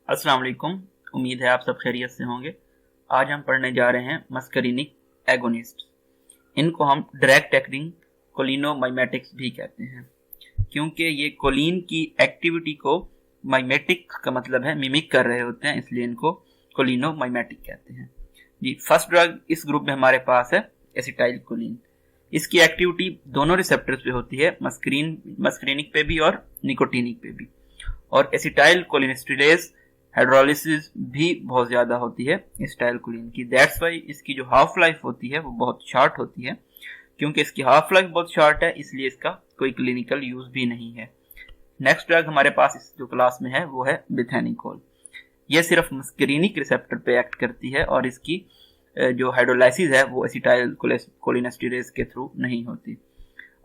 अस्सलाम वालेकुम। उम्मीद है आप सब खैरियत से होंगे। आज हम पढ़ने जा रहे हैं मस्करिनिक एगोनिस्ट। इनको हम डायरेक्ट एक्टिंग कोलिनोमाइमेटिक्स भी कहते हैं, क्योंकि ये कोलिन की एक्टिविटी को, माइमेटिक का मतलब है मिमिक कर रहे होते हैं, इसलिए इनको कोलिनोमाइमेटिक कहते हैं। जी, फर्स्ट ड्रग इस ग्रुप में हमारे पास है एसिटाइल कोलिन। इसकी एक्टिविटी दोनों रिसेप्टर्स पे होती है, मस्करिनिक पे भी और निकोटीनिक पे भी। और एसिटाइल कोलिनेस्टेरेज हाइड्रोलिसिस भी बहुत ज्यादा होती है एसिटाइल कोलिन की। दैट्स वाई इसकी जो हाफ लाइफ होती है वो बहुत शॉर्ट होती है। क्योंकि इसकी हाफ लाइफ बहुत शॉर्ट है, इसलिए इसका कोई क्लिनिकल यूज भी नहीं है। नेक्स्ट ड्रग हमारे पास इस जो क्लास में है वो है बिथेनिकोल। ये सिर्फ मस्करिनिक रिसेप्टर पे एक्ट करती है और इसकी जो हाइड्रोलाइसिस है वो एसिटाइल कोलिनेस्टेरेज के थ्रू नहीं होती।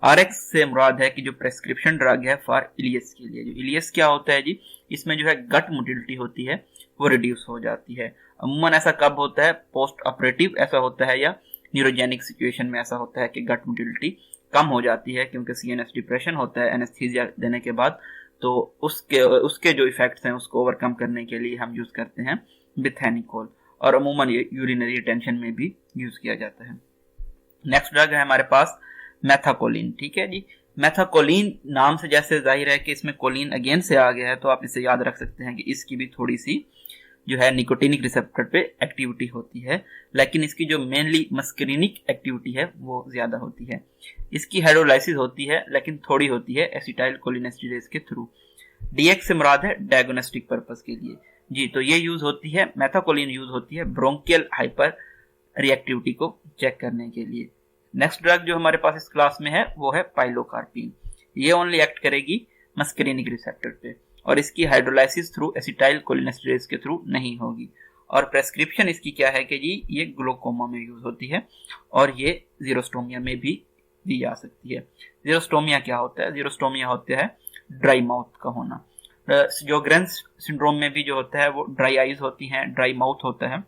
आरएक्स से मुराद है कि जो प्रेस्क्रिप्शन ड्रग है फॉर इलियस के लिए। जो इलियस क्या होता है जी, इसमें जो है गट मोटिलिटी होती है वो रिड्यूस हो जाती है। अमूमन ऐसा कब होता है, पोस्ट ऑपरेटिव ऐसा होता है या न्यूरोजेनिक सिचुएशन में ऐसा होता है कि गट मोटिलिटी कम हो जाती है, क्योंकि सीएनएस डिप्रेशन होता है एनेस्थीसिया देने के बाद। तो उसके जो इफेक्ट्स हैं उसको ओवरकम करने के लिए हम यूज करते हैं बिथेनिकोल, और अमूमन ये यूरिनरी रिटेंशन में भी यूज किया जाता है। नेक्स्ट ड्रग है हमारे पास मेथाकोलिन। ठीक है जी, मेथाकोलिन नाम से जैसे जाहिर है कि इसमें कोलिन अगेन से आ गया है, तो आप इसे याद रख सकते हैं कि इसकी भी थोड़ी सी जो है निकोटिनिक रिसेप्टर पे एक्टिविटी होती है, लेकिन इसकी जो मेनली मस्करिनिक एक्टिविटी है वो ज्यादा होती है। इसकी हाइड्रोलाइसिस होती है लेकिन थोड़ी होती है एसिटाइल कोलिनेस्टेरेज के थ्रू। डीएक्स से मुराद है डायग्नोस्टिक पर्पस के लिए। जी, तो ये यूज होती है, मेथाकोलिन यूज होती है ब्रोंकियल हाइपर रिएक्टिविटी को चेक करने के लिए। नेक्स्ट ड्रग जो हमारे पास इस क्लास में है वो है पाइलोकार्पिन। ये ओनली एक्ट करेगी मस्करिनिक रिसेप्टर पे और इसकी हाइड्रोलाइसिस थ्रू एसिटाइल कोलिनेस्टेरेज के थ्रू नहीं होगी। और प्रेस्क्रिप्शन इसकी क्या है कि जी ये ग्लोकोमा में यूज होती है और ये जीरोस्टोमिया में भी दी जा सकती है। जीरोस्टोमिया क्या होता है? जीरोस्टोमिया होता है ड्राई माउथ का होना। जोग्रेंस सिंड्रोम में भी जो होता है वो ड्राई आईज होती हैं, ड्राई माउथ होता है।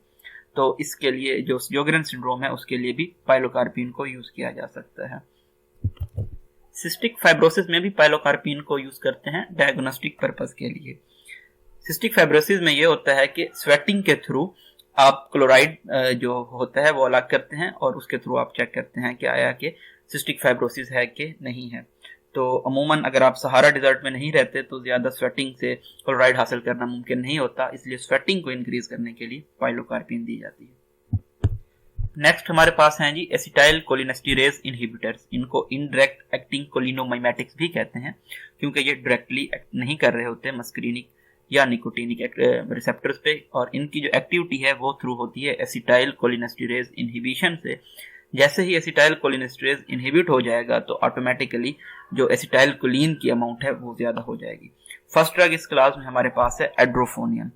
तो इसके लिए जो जोग्रेन सिंड्रोम है उसके लिए भी पाइलोकार्पिन को यूज किया जा सकता है। सिस्टिक फाइब्रोसिस में भी पाइलोकार्पिन को यूज करते हैं डायग्नोस्टिक पर्पस के लिए। सिस्टिक फाइब्रोसिस में ये होता है कि स्वेटिंग के थ्रू आप क्लोराइड जो होता है वो अलग करते हैं और उसके थ्रू आप चेक करते हैं कि आया कि सिस्टिक फाइब्रोसिस है कि नहीं है। तो अमूमन अगर आप सहारा डिजर्ट में नहीं रहते तो ज्यादा स्वेटिंग से क्लोराइड हासिल करना मुमकिन नहीं होता, इसलिए स्वेटिंग को इंक्रीज करने के लिए पाइलोकार्पिन दी जाती है। नेक्स्ट हमारे पास हैं जी एसिटाइल कोलिनेस्टेरेज इनहिबिटर्स। इनको इनडायरेक्ट एक्टिंग कोलिनोमाइमेटिक्स भी कहते हैं, क्योंकि ये डायरेक्टली एक्ट नहीं कर रहे होते मस्करिनिक या निकोटिनिक रिसेप्टर्स पे, और इनकी जो एक्टिविटी है वो थ्रू होती है एसिटाइल कोलिनेस्टेरेज इनहिबिशन से। जैसे ही एसिटाइल कोलिनेस्टेरेज इनहिबिट हो जाएगा तो ऑटोमेटिकली जो एसिटाइल कोलिन की अमाउंट है वो ज्यादा हो जाएगी। फर्स्ट ड्रग इस क्लास में हमारे पास है एड्रोफोनियम।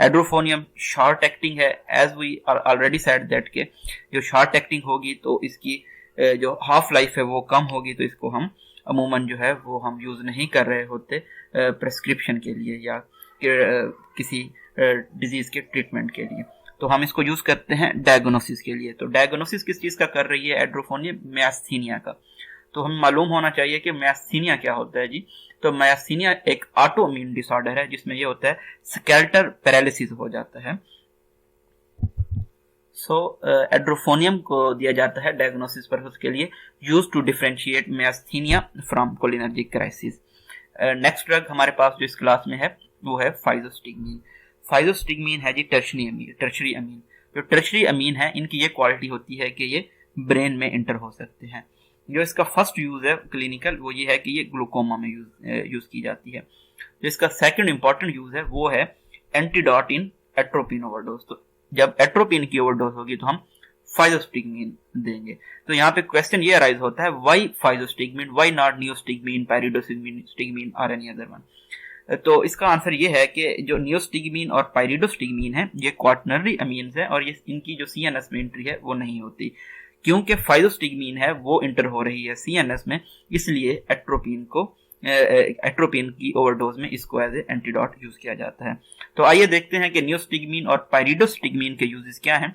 एड्रोफोनियम शॉर्ट एक्टिंग है, as we are already said that के जो शॉर्ट एक्टिंग होगी तो इसकी जो हाफ लाइफ है वो कम होगी, तो इसको हम अमूमन जो है वो हम यूज नहीं कर रहे होते प्रेस्क्रिप्शन के लिए या किसी डिजीज के ट्रीटमेंट के लिए, तो हम इसको यूज करते हैं डायग्नोसिस के लिए। तो डायग्नोसिस किस चीज का कर रही है एड्रोफोनियम? मैस्थीनिया का। तो हमें मालूम होना चाहिए कि मैस्थीनिया क्या होता है जी। तो मैस्थीनिया एक ऑटो इम्यून डिसऑर्डर है जिसमें यह होता है स्केल्टर पैरालिसिस हो जाता है। सो एड्रोफोनियम को दिया जाता है डायग्नोसिस पर्पस के लिए, use to differentiate myasthenia from cholinergic crisis. Next drug हमारे पास जो इस क्लास में है वो है फाइजोस्टिग्मीन। फाइजोस्टिग्मीन है जी टर्शरी अमीन। जो टर्शरी अमीन है इनकी ये क्वालिटी होती है कि ये ब्रेन में इंटर हो सकते हैं। जो इसका फर्स्ट यूज है क्लिनिकल वो ये है कि ये ग्लूकोमा में यूज की जाती है। जो इसका सेकंड इंपॉर्टेंट यूज है वो है एंटीडोट इन एट्रोपिन ओवरडोज। तो जब एट्रोपिन की ओवरडोज होगी तो हम फाइजोस्टिग्मीन देंगे। तो यहाँ पे क्वेश्चन ये अराइज होता है व्हाई फाइजोस्टिग्मीन, व्हाई नॉट नियोस्टिग्मीन, पाइरिडोस्टिग्मीन और एनी अदर वन। तो इसका आंसर ये है कि जो नियोस्टिग्मीन और पाइरिडोस्टिग्मीन है ये क्वाटरनरी अमीन्स है और ये इनकी जो सीएनएस में एंट्री है वो नहीं होती, क्योंकि फाइजोस्टिग्मीन है वो इंटर हो रही है सीएनएस में, इसलिए एट्रोपिन की ओवरडोज में इसको एज ए एंटीडोट यूज किया जाता है। तो आइए देखते हैं कि नियोस्टिग्मीन और पाइरिडोस्टिग्मीन के यूजेस क्या हैं।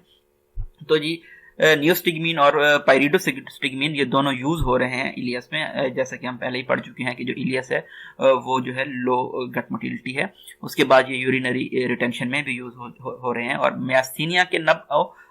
तो जी नियोस्टिग्मीन और पाइरिडोस्टिग्मीन ये दोनों यूज हो रहे हैं इलियस में। जैसा कि हम पहले ही पढ़ चुके हैं कि जो इलियस है वो जो है लो गट मोटिलिटी है। उसके बाद ये यूरिनरी रिटेंशन में भी यूज हो रहे हैं। और मियास्थीनिया के नब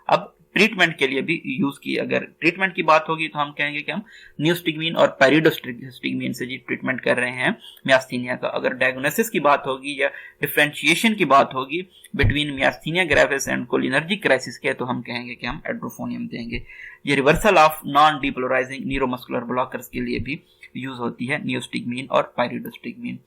अब ट्रीटमेंट के लिए भी यूज की, अगर ट्रीटमेंट की बात होगी तो हम कहेंगे कि हम नियोस्टिग्मीन और पाइरिडोस्टिग्मीन से जी ट्रीटमेंट कर रहे हैं मियास्थीनिया का। अगर डायग्नोसिस की बात होगी या डिफरेंशिएशन की बात होगी between myasthenia gravis and cholinergic crisis के, तो हम कहेंगे कि हम एड्रोफोनियम देंगे। ये reversal of non depolarising neuromuscular blockers के लिए भी यूज होती है नियोस्टिग्मीन और पाइरिडोस्टिग्मीन।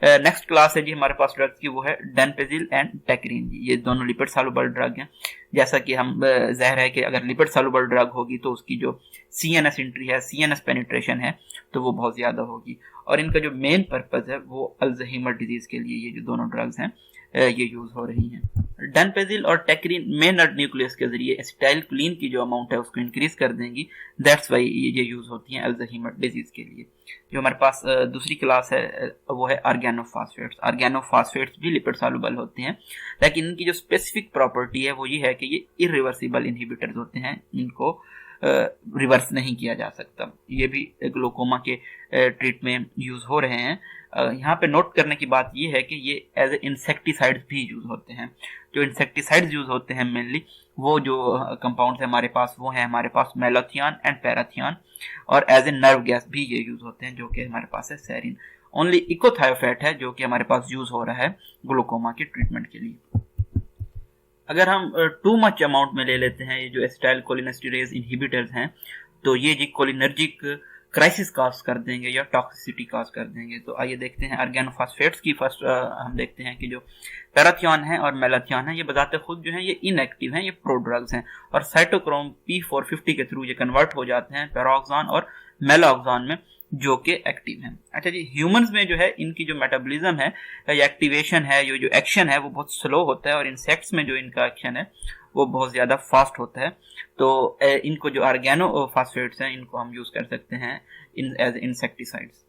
नेक्स्ट क्लास है जी हमारे पास ड्रग्स की, वो है डेनपेजिल एंड टेक्रीन जी। ये दोनों लिपिड सॉल्युबल ड्रग हैं। जैसा कि हम ज़ाहिर है कि अगर लिपिड सॉल्युबल ड्रग होगी तो उसकी जो सीएनएस एंट्री है, सीएनएस पेनिट्रेशन है, तो वो बहुत ज़्यादा होगी। और इनका जो मेन पर्पज़ है वो अल्जाइमर डिजीज़ के लिए ये जो दोनों ड्रग्स हैं ये यूज़ हो रही हैं। डेनपेजिल और टेक्रीन मेन नर्व न्यूक्लियस के जरिए एसिटाइलकोलिन की जो अमाउंट है उसको इंक्रीज कर देंगी। दैट्स वाई ये यूज़ होती हैं अल्जाइमर डिजीज़ के लिए। जो हमारे पास दूसरी क्लास है वो है ऑर्गेनोफॉस्फेट्स। ऑर्गेनोफॉस्फेट्स भी लिपिड सॉल्युबल होते हैं, लेकिन इनकी जो स्पेसिफिक प्रॉपर्टी है वो ये है कि ये इरिवर्सिबल इनहिबिटर्स होते हैं, इनको रिवर्स नहीं किया जा सकता। ये भी ग्लोकोमा के ट्रीट में यूज हो रहे हैं। यहाँ पे नोट करने की बात ये है कि ये एज ए इंसेक्टिसाइड्स भी यूज होते हैं। जो इंसेक्टिसाइड्स यूज होते हैं मेनली वो जो कंपाउंड्स हमारे पास वो हैं हमारे पास मेलाथियन एंड पैराथियन, और एज ए नर्व गैस भी ये यूज होते हैं जो कि हमारे पास है सेरिन। ओनली इकोथायोफेट है जो कि हमारे पास यूज हो रहा है ग्लूकोमा के ट्रीटमेंट के लिए। अगर हम टू मच अमाउंट में ले लेते हैं ये जो एसिटाइलकोलिनेस्टेरेज इनहिबिटर्स हैं, तो ये जी कोलिनर्जिक क्राइसिस काज कर देंगे या टॉक्सिसिटी काज कर देंगे। तो आइए देखते हैं ऑर्गेनोफॉस्फेट्स की। फर्स्ट हम देखते हैं कि जो पैराथियन है और मेलाथियन है ये बजाते खुद जो है ये इनएक्टिव हैं, ये प्रोड्रग्स हैं, और साइटोक्रोम P450 के थ्रू ये कन्वर्ट हो जाते हैं पैराऑक्सान और मेलाऑक्सान में जो कि एक्टिव हैं। अच्छा जी, ह्यूमंस में जो है इनकी जो मेटाबॉलिज्म है या एक्टिवेशन है, ये जो एक्शन है वो बहुत स्लो होता है, और इंसेक्ट्स में जो इनका एक्शन है वो बहुत ज़्यादा फास्ट होता है। तो इनको जो ऑर्गेनोफॉस्फेट्स हैं इनको हम यूज़ कर सकते हैं एज इंसेक्टिसाइड्स।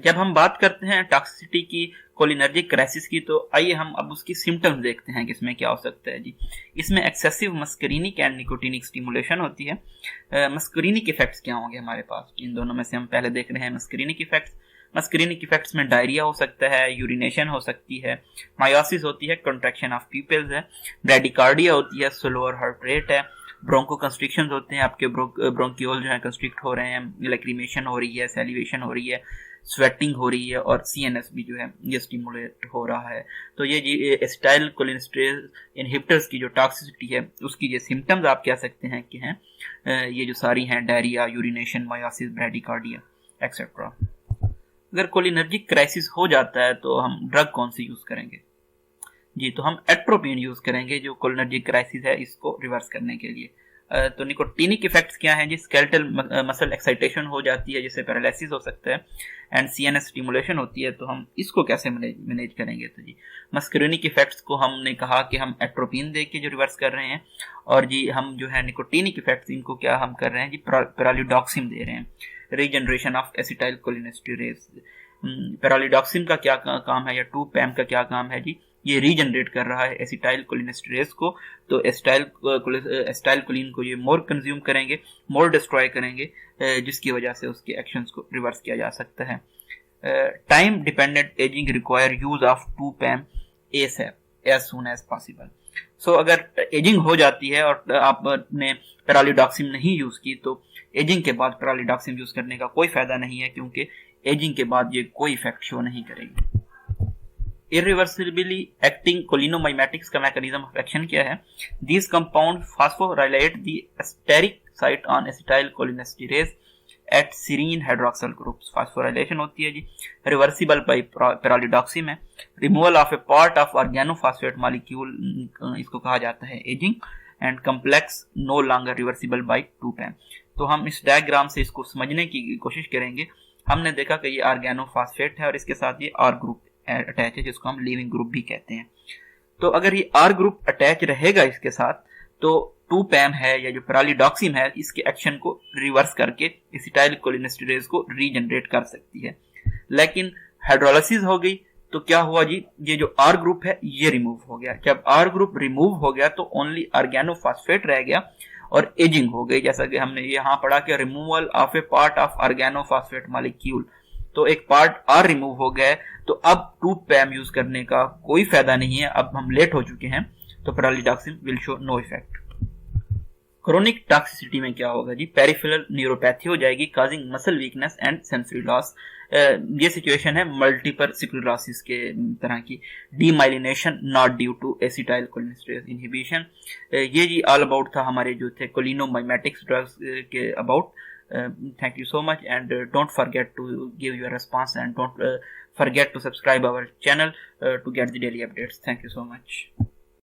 जब हम बात करते हैं टॉक्सिसिटी की कोलिनर्जिक क्राइसिस की, तो आइए हम अब उसकी सिम्टम्स देखते हैं कि इसमें क्या हो सकता है जी। इसमें एक्सेसिव मस्करीनिक एंड निकोटिनिक स्टिमुलेशन होती है। मस्करीनिक इफेक्ट्स क्या होंगे हमारे पास, इन दोनों में से हम पहले देख रहे हैं मस्करीनिक इफेक्ट्स। मस्करीनिक इफेक्ट्स में डायरिया हो सकता है, यूरिनेशन हो सकती है, मायोसिस होती है, कंट्रैक्शन ऑफ प्यूपिल्स है, ब्रैडिकार्डिया होती है, स्लोअर हार्ट रेट है, ब्रोंको कंस्ट्रिक्शन होते हैं, आपके ब्रोंकियोल जो है कंस्ट्रिक्ट हो रहे हैं, लैक्रिमेशन हो रही है, सैलिवेशन हो रही है, स्वेटिंग हो रही है, और सीएनएस भी जो है ये स्टिमुलेट हो रहा है। तो ये जी एसिटाइलकोलिनेस्टेरेज इनहिबिटर्स की जो टॉक्सिसिटी है उसकी ये सिम्टम्स आप कह सकते हैं कि हैं ये जो सारी हैं diarrhoea, urination, miosis, bradycardia etcetera. अगर कोलिनर्जिक क्राइसिस हो जाता है तो हम ड्रग कौन सी यूज करेंगे जी, तो हम एट्रोपिन यूज करेंगे जो कोलिनर्जिक क्राइसिस है इसको रिवर्स करने के लिए। तो निकोटिनिक इफेक्ट्स क्या हैं जी, स्केलेटल मसल एक्साइटेशन हो जाती है जिससे पैरालिसिस हो सकता है, एंड सीएनएस स्टिमुलेशन होती है। तो हम इसको कैसे मैनेज करेंगे, तो जी मस्करीनिक इफेक्ट्स को हमने कहा कि हम एट्रोपिन दे के जो रिवर्स कर रहे हैं, और जी हम जो है निकोटिनिक इफेक्ट्स इनको क्या हम कर रहे हैं जी, पैरालिडॉक्सिन दे रहे हैं, रीजनरेशन ऑफ एसिटाइलकोलिनेस्टेरेज। पैरालिडॉक्सिन का क्या काम है या 2-PAM का क्या काम है जी, ये रीजनरेट कर रहा है एसिटाइलकोलिनेस्टेरेज को। तो एसिटाइलकोलिन को ये मोर कंज्यूम करेंगे, मोर डिस्ट्रॉय करेंगे, जिसकी वजह से उसके एक्शंस को रिवर्स किया जा सकता है। Time dependent ageing require use of 2-PAM ASAP as soon as possible. So अगर एजिंग हो जाती है और आपने पैरालिडॉक्सिन नहीं यूज की, तो एजिंग के बाद पैरालिडॉक्सिन यूज करने का कोई फायदा नहीं है, क्योंकि एजिंग के बाद ये कोई इफेक्ट शो नहीं करेगी। इरिवर्सिबली एक्टिंग कोलिनोमाइमेटिक्स का मैकेनिज्म ऑफ एक्शन क्या है, these compound phosphorylate the esteric site on acetylcholinesterase at serine hydroxyl groups. Phosphorylation होती है जी, रिवर्सिबल बाय पैरालिडॉक्सिन है, removal of a part of organophosphate molecule इसको कहा जाता है ageing, and complex no longer reversible by 2-PAM। तो हम इस डायग्राम से इसको समझने की कोशिश करेंगे। हमने देखा कि ये ऑर्गेनोफॉस्फेट है और इसके साथ ये आर ग्रुप अटैच है जिसको हम लीविंग ग्रुप भी कहते हैं। तो अगर ये आर ग्रुप अटैच रहेगा इसके साथ, तो 2-PAM है या जो पैरालिडॉक्सिन है इसके एक्शन को रिवर्स करके एसिटाइलकोलिनेस्टेरेज को रीजनरेट कर सकती है। लेकिन हाइड्रोलाइसिस हो गई तो क्या हुआ जी, ये जो आर ग्रुप है ये रिमूव हो गया। जब आर ग्रुप रिमूव हो गया तो ओनली ऑर्गेनोफॉस्फेट रह गया और एजिंग हो गई, जैसा कि हमने यहाँ पढ़ा कि removal of a part of organophosphate molecule. तो एक पार्ट आर रिमूव हो गया है, तो अब 2PAM यूज करने का कोई फायदा नहीं है, अब हम लेट हो चुके हैं, तो pralidoxime will show no effect. Chronic toxicity में क्या होगा जी, पेरिफेरल न्यूरोपैथी हो जाएगी causing muscle weakness and sensory loss. ये सिचुएशन है मल्टीपल स्क्लेरोसिस के तरह की। Demyelination not due to acetylcholinesterase inhibition. ये जी ऑल अबाउट था हमारे जो थे कोलिनोमाइमेटिक्स ड्रग्स के about. Thank you so much, and don't forget to give your response, and don't forget to subscribe our channel to get the daily updates. Thank you so much.